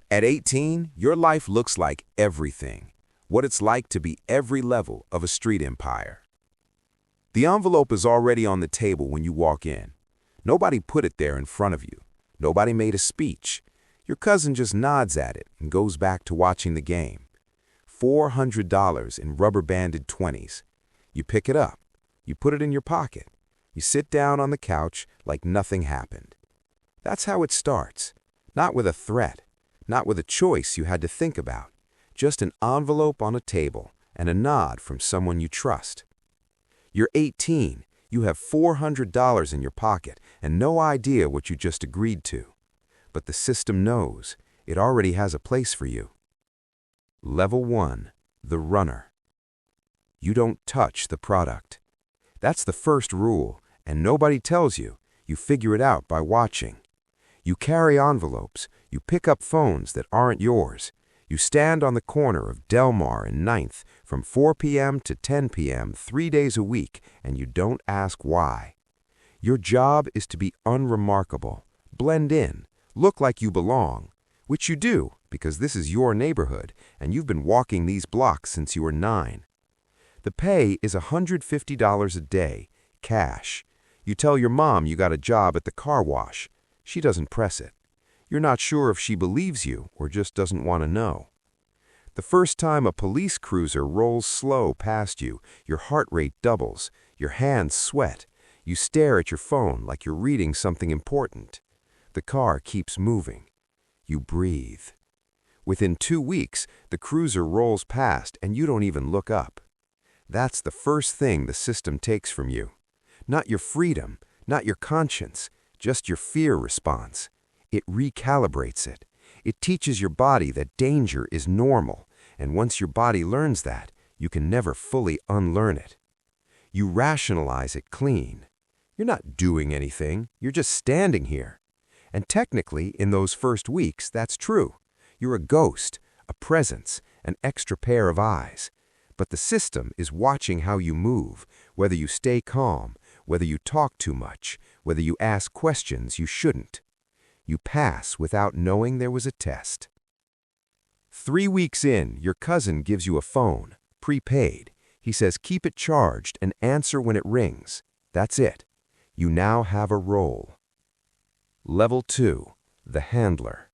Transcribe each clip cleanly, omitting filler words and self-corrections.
At 18, your life looks like everything. What it's like to be every level of a street empire. The envelope is already on the table when you walk in. Nobody put it there in front of you. Nobody made a speech. Your cousin just nods at it and goes back to watching the game. $400 in rubber-banded 20s. You pick it up. You put it in your pocket. You sit down on the couch like nothing happened. That's how it starts. Not with a threat. Not with a choice you had to think about. Just an envelope on a table and a nod from someone you trust. You're 18. You have $400 in your pocket and no idea what you just agreed to. But the system knows. It already has a place for you. Level 1. The runner. You don't touch the product. That's the first rule, and nobody tells you. You figure it out by watching. You carry envelopes. You pick up phones that aren't yours. You stand on the corner of Delmar and 9th from 4 p.m. to 10 p.m. 3 days a week, and you don't ask why. Your job is to be unremarkable, blend in, look like you belong, which you do because this is your neighborhood and you've been walking these blocks since you were 9. The pay is $150 a day, cash. You tell your mom you got a job at the car wash. She doesn't press it. You're not sure if she believes you or just doesn't want to know. The first time a police cruiser rolls slow past you, your heart rate doubles, your hands sweat. You stare at your phone like you're reading something important. The car keeps moving. You breathe. Within 2 weeks, the cruiser rolls past and you don't even look up. That's the first thing the system takes from you. Not your freedom, not your conscience, just your fear response. It recalibrates it. It teaches your body that danger is normal, and once your body learns that, you can never fully unlearn it. You rationalize it clean. You're not doing anything, you're just standing here. And technically, in those first weeks, that's true. You're a ghost, a presence, an extra pair of eyes. But the system is watching how you move, whether you stay calm, whether you talk too much, whether you ask questions you shouldn't. You pass without knowing there was a test. 3 weeks in, your cousin gives you a phone, prepaid. He says keep it charged and answer when it rings. That's it. You now have a role. Level 2. The handler.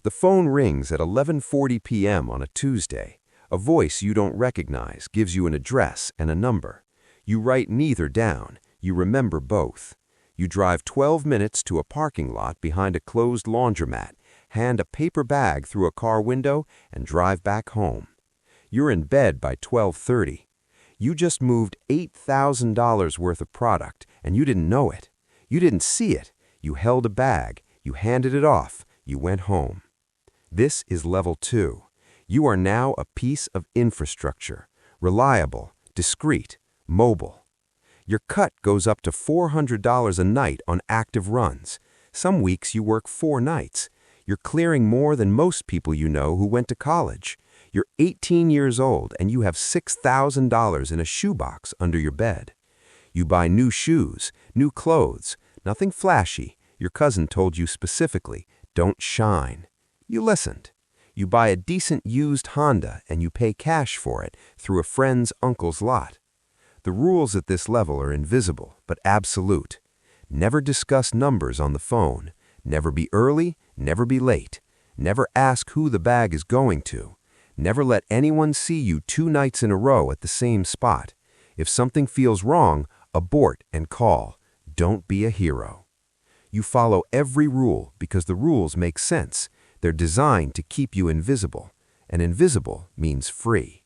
The phone rings at 11:40 p.m. on a Tuesday. A voice you don't recognize gives you an address and a number. You write neither down. You remember both. You drive 12 minutes to a parking lot behind a closed laundromat, hand a paper bag through a car window, and drive back home. You're in bed by 12:30. You just moved $8,000 worth of product, and you didn't know it. You didn't see it. You held a bag. You handed it off. You went home. This is level 2. You are now a piece of infrastructure, reliable, discreet, mobile. Your cut goes up to $400 a night on active runs. Some weeks you work 4 nights. You're clearing more than most people you know who went to college. You're 18 years old and you have $6,000 in a shoebox under your bed. You buy new shoes, new clothes, nothing flashy. Your cousin told you specifically, don't shine. You listened. You buy a decent used Honda and you pay cash for it through a friend's uncle's lot. The rules at this level are invisible, but absolute. Never discuss numbers on the phone. Never be early, never be late. Never ask who the bag is going to. Never let anyone see you 2 nights in a row at the same spot. If something feels wrong, abort and call. Don't be a hero. You follow every rule because the rules make sense. They're designed to keep you invisible, and invisible means free.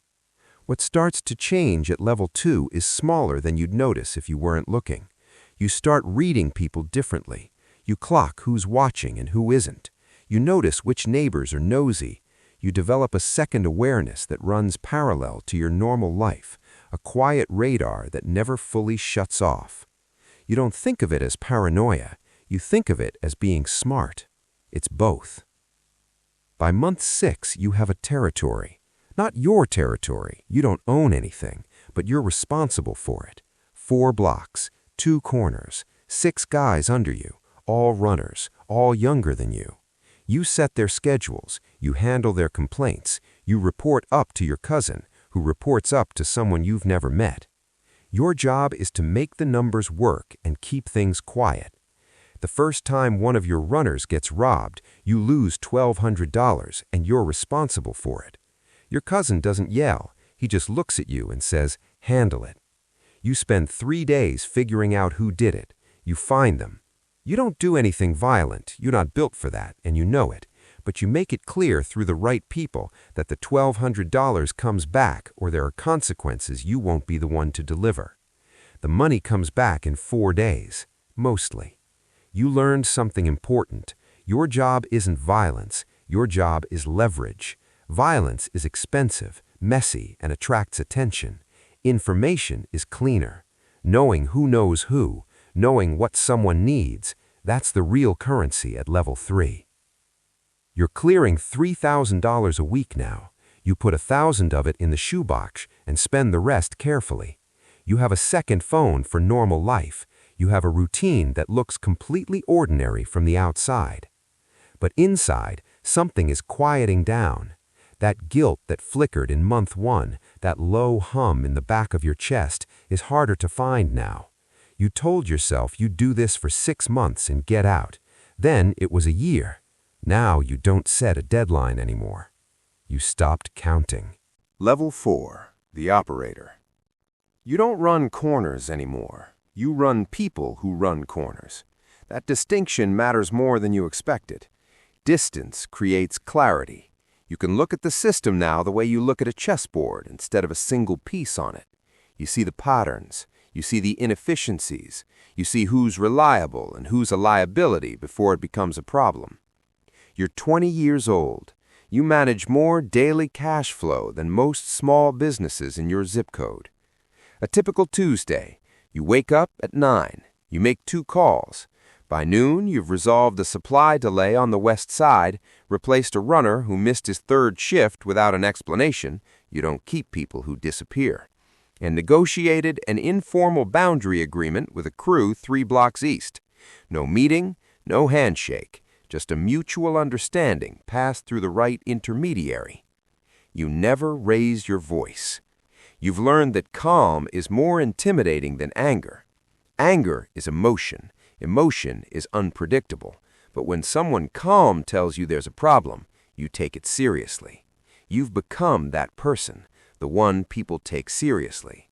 What starts to change at level 2 is smaller than you'd notice if you weren't looking. You start reading people differently. You clock who's watching and who isn't. You notice which neighbors are nosy. You develop a second awareness that runs parallel to your normal life, a quiet radar that never fully shuts off. You don't think of it as paranoia. You think of it as being smart. It's both. By month 6, you have a territory. Not your territory. You don't own anything, but you're responsible for it. 4 blocks, 2 corners, 6 guys under you, all runners, all younger than you. You set their schedules, you handle their complaints, you report up to your cousin, who reports up to someone you've never met. Your job is to make the numbers work and keep things quiet. The first time one of your runners gets robbed, you lose $1,200 and you're responsible for it. Your cousin doesn't yell, he just looks at you and says, "Handle it." You spend 3 days figuring out who did it. You find them. You don't do anything violent, you're not built for that, and you know it, but you make it clear through the right people that the $1,200 comes back or there are consequences you won't be the one to deliver. The money comes back in 4 days, mostly. You learned something important. Your job isn't violence, your job is leverage. Violence is expensive, messy, and attracts attention. Information is cleaner. Knowing who knows who, knowing what someone needs, that's the real currency at level 3. You're clearing $3,000 a week now. You put 1,000 of it in the shoebox and spend the rest carefully. You have a second phone for normal life. You have a routine that looks completely ordinary from the outside. But inside, something is quieting down. That guilt that flickered in month 1, that low hum in the back of your chest, is harder to find now. You told yourself you'd do this for 6 months and get out. Then it was a year. Now you don't set a deadline anymore. You stopped counting. Level 4, the operator. You don't run corners anymore. You run people who run corners. That distinction matters more than you expected. Distance creates clarity. You can look at the system now the way you look at a chessboard instead of a single piece on it. You see the patterns. You see the inefficiencies. You see who's reliable and who's a liability before it becomes a problem. You're 20 years old. You manage more daily cash flow than most small businesses in your zip code. A typical Tuesday. You wake up at 9. You make 2 calls. By noon, you've resolved a supply delay on the west side, replaced a runner who missed his 3rd shift without an explanation — you don't keep people who disappear — and negotiated an informal boundary agreement with a crew 3 blocks east. No meeting, no handshake, just a mutual understanding passed through the right intermediary. You never raise your voice. You've learned that calm is more intimidating than anger. Anger is emotion. Emotion is unpredictable. But when someone calm tells you there's a problem, you take it seriously. You've become that person, the one people take seriously.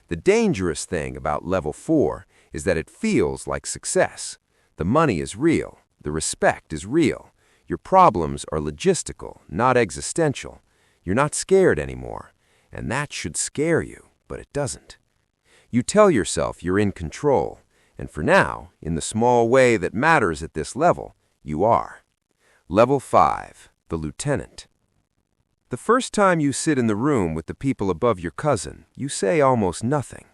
The dangerous thing about level 4 is that it feels like success. The money is real. The respect is real. Your problems are logistical, not existential. You're not scared anymore. And that should scare you, but it doesn't. You tell yourself you're in control, and for now, in the small way that matters at this level, you are. Level 5, the lieutenant. The first time you sit in the room with the people above your cousin, you say almost nothing.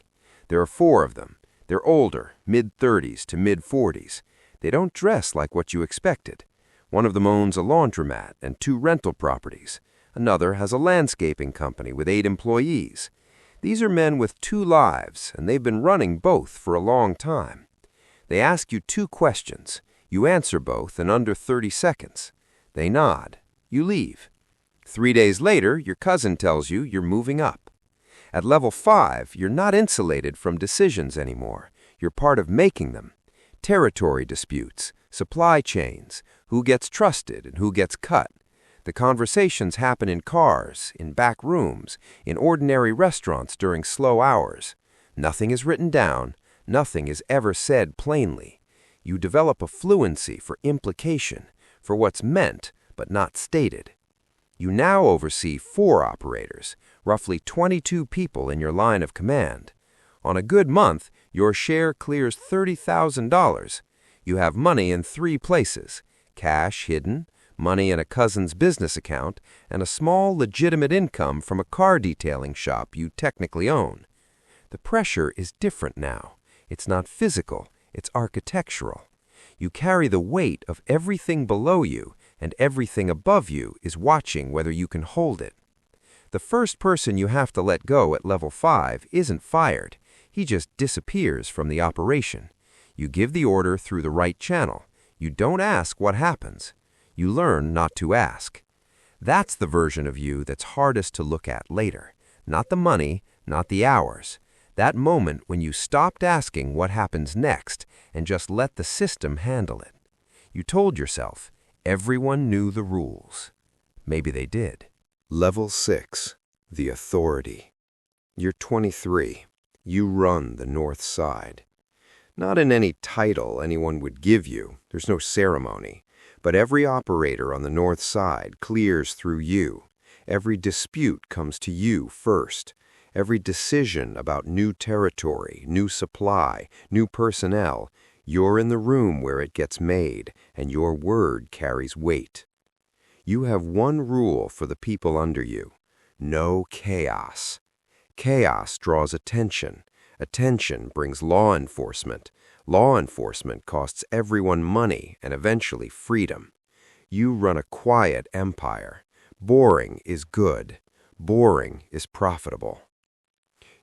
There are 4 of them. They're older, mid-30s to mid-40s. They don't dress like what you expected. One of them owns a laundromat and 2 rental properties. Another has a landscaping company with 8 employees. These are men with 2 lives, and they've been running both for a long time. They ask you 2 questions. You answer both in under 30 seconds. They nod. You leave. 3 days later, your cousin tells you you're moving up. At level 5, you're not insulated from decisions anymore. You're part of making them. Territory disputes, supply chains, who gets trusted and who gets cut. The conversations happen in cars, in back rooms, in ordinary restaurants during slow hours. Nothing is written down. Nothing is ever said plainly. You develop a fluency for implication, for what's meant but not stated. You now oversee 4 operators, roughly 22 people in your line of command. On a good month, your share clears $30,000. You have money in 3 places: cash hidden, money in a cousin's business account, and a small legitimate income from a car detailing shop you technically own. The pressure is different now. It's not physical, it's architectural. You carry the weight of everything below you, and everything above you is watching whether you can hold it. The first person you have to let go at level 5 isn't fired. He just disappears from the operation. You give the order through the right channel. You don't ask what happens. You learn not to ask. That's the version of you that's hardest to look at later. Not the money, not the hours. That moment when you stopped asking what happens next and just let the system handle it. You told yourself, everyone knew the rules. Maybe they did. Level 6. The authority. You're 23. You run the North Side. Not in any title anyone would give you. There's no ceremony. But every operator on the North Side clears through you. Every dispute comes to you first. Every decision about new territory, new supply, new personnel, you're in the room where it gets made, and your word carries weight. You have one rule for the people under you: no chaos. Chaos draws attention. Attention brings law enforcement. Law enforcement costs everyone money and eventually freedom. You run a quiet empire. Boring is good. Boring is profitable.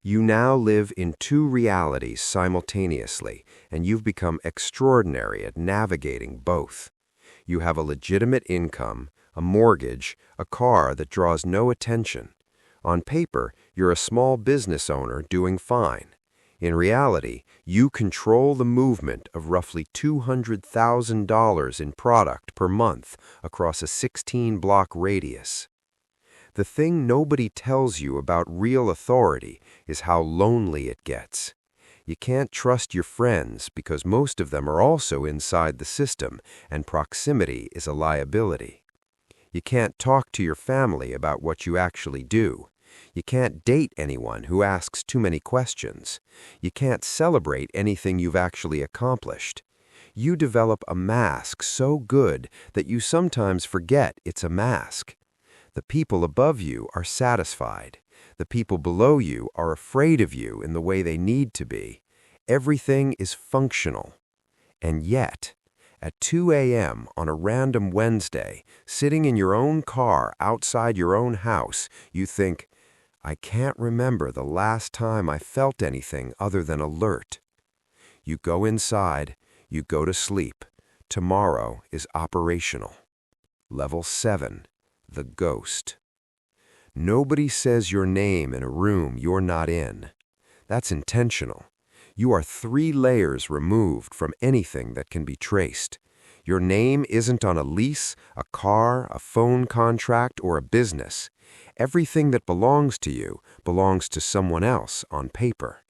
You now live in two realities simultaneously, and you've become extraordinary at navigating both. You have a legitimate income, a mortgage, a car that draws no attention. On paper, you're a small business owner doing fine. In reality, you control the movement of roughly $200,000 in product per month across a 16-block radius. The thing nobody tells you about real authority is how lonely it gets. You can't trust your friends because most of them are also inside the system, and proximity is a liability. You can't talk to your family about what you actually do. You can't date anyone who asks too many questions. You can't celebrate anything you've actually accomplished. You develop a mask so good that you sometimes forget it's a mask. The people above you are satisfied. The people below you are afraid of you in the way they need to be. Everything is functional. And yet, at 2 a.m. on a random Wednesday, sitting in your own car outside your own house, you think, I can't remember the last time I felt anything other than alert. You go inside, you go to sleep. Tomorrow is operational. Level 7. The ghost. Nobody says your name in a room you're not in. That's intentional. You are 3 layers removed from anything that can be traced. Your name isn't on a lease, a car, a phone contract, or a business. Everything that belongs to you belongs to someone else on paper.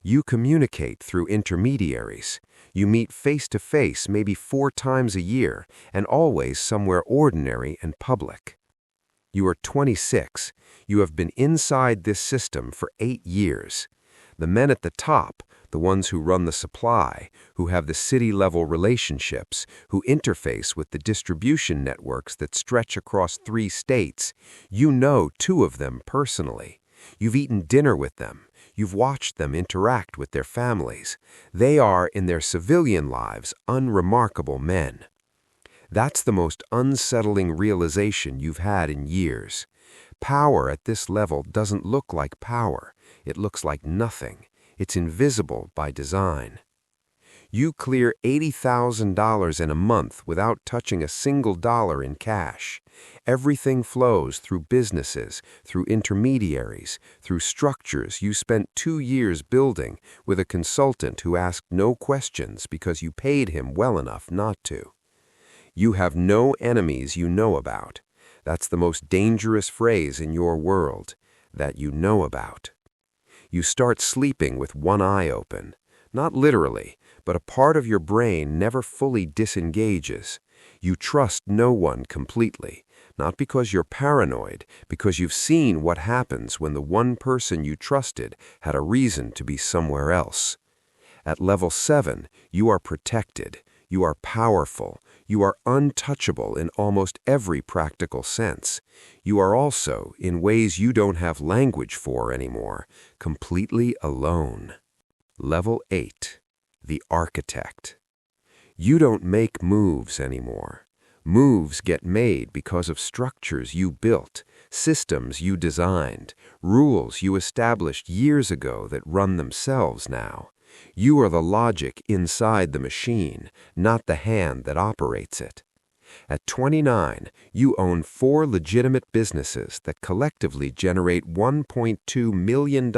You communicate through intermediaries. You meet face-to-face maybe 4 times a year, and always somewhere ordinary and public. You are 26. You have been inside this system for 8 years. The men at the top, the ones who run the supply, who have the city-level relationships, who interface with the distribution networks that stretch across 3 states, you know 2 of them personally. You've eaten dinner with them. You've watched them interact with their families. They are, in their civilian lives, unremarkable men. That's the most unsettling realization you've had in years. Power at this level doesn't look like power. It looks like nothing. It's invisible by design. You clear $80,000 in a month without touching a single dollar in cash. Everything flows through businesses, through intermediaries, through structures you spent 2 years building with a consultant who asked no questions because you paid him well enough not to. You have no enemies you know about. That's the most dangerous phrase in your world, that you know about. You start sleeping with one eye open. Not literally, but a part of your brain never fully disengages. You trust no one completely, not because you're paranoid, because you've seen what happens when the one person you trusted had a reason to be somewhere else. At level 7, you are protected. You are powerful. You are untouchable in almost every practical sense. You are also, in ways you don't have language for anymore, completely alone. Level 8. The architect. You don't make moves anymore. Moves get made because of structures you built, systems you designed, rules you established years ago that run themselves now. You are the logic inside the machine, not the hand that operates it. At 29, you own 4 legitimate businesses that collectively generate $1.2 million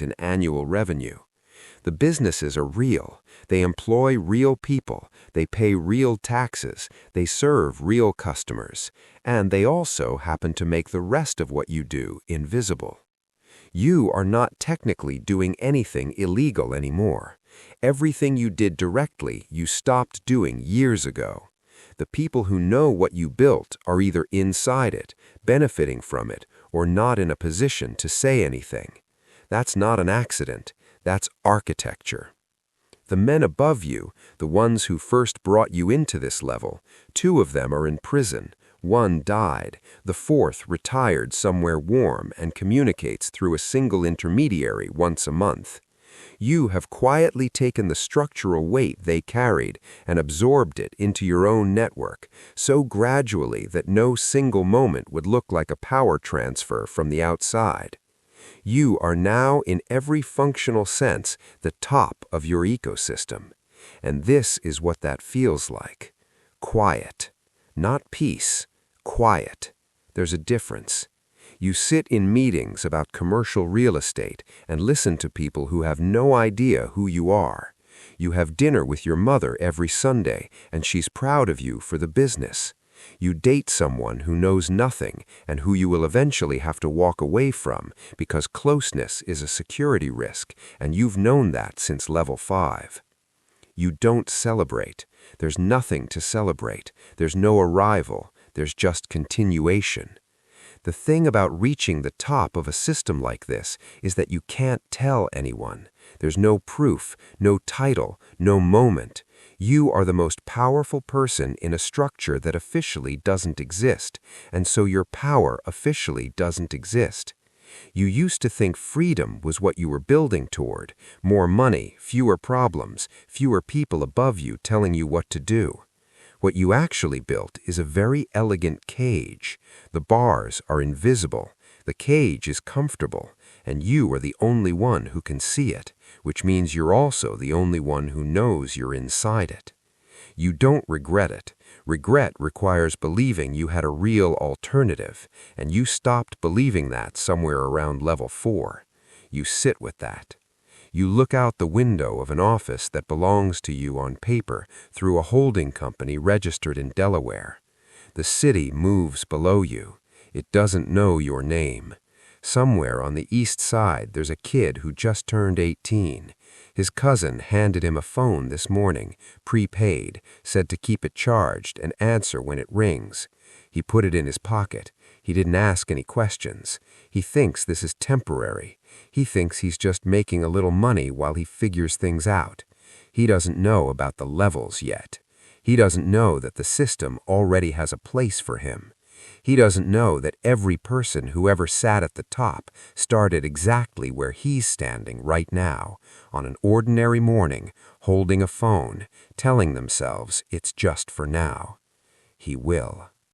in annual revenue. The businesses are real. They employ real people. They pay real taxes. They serve real customers. And they also happen to make the rest of what you do invisible. You are not technically doing anything illegal anymore. Everything you did directly, you stopped doing years ago. The people who know what you built are either inside it, benefiting from it, or not in a position to say anything. That's not an accident. That's architecture. The men above you, the ones who first brought you into this level, 2 of them are in prison. 1 died. The 4th retired somewhere warm and communicates through a single intermediary once a month. You have quietly taken the structural weight they carried and absorbed it into your own network, so gradually that no single moment would look like a power transfer from the outside. You are now, in every functional sense, the top of your ecosystem. And this is what that feels like. Quiet. Not peace. Quiet. There's a difference. You sit in meetings about commercial real estate and listen to people who have no idea who you are. You have dinner with your mother every Sunday, and she's proud of you for the business. You date someone who knows nothing and who you will eventually have to walk away from because closeness is a security risk, and you've known that since level 5. You don't celebrate. There's nothing to celebrate. There's no arrival. There's just continuation. The thing about reaching the top of a system like this is that you can't tell anyone. There's no proof, no title, no moment. You are the most powerful person in a structure that officially doesn't exist, and so your power officially doesn't exist. You used to think freedom was what you were building toward: more money, fewer problems, fewer people above you telling you what to do. What you actually built is a very elegant cage. The bars are invisible. The cage is comfortable, and you are the only one who can see it, which means you're also the only one who knows you're inside it. You don't regret it. Regret requires believing you had a real alternative, and you stopped believing that somewhere around level 4. You sit with that. You look out the window of an office that belongs to you on paper through a holding company registered in Delaware. The city moves below you. It doesn't know your name. Somewhere on the east side there's a kid who just turned 18. His cousin handed him a phone this morning, prepaid, said to keep it charged and answer when it rings. He put it in his pocket. He didn't ask any questions. He thinks this is temporary. He thinks he's just making a little money while he figures things out. He doesn't know about the levels yet. He doesn't know that the system already has a place for him. He doesn't know that every person who ever sat at the top started exactly where he's standing right now, on an ordinary morning, holding a phone, telling themselves it's just for now. He will.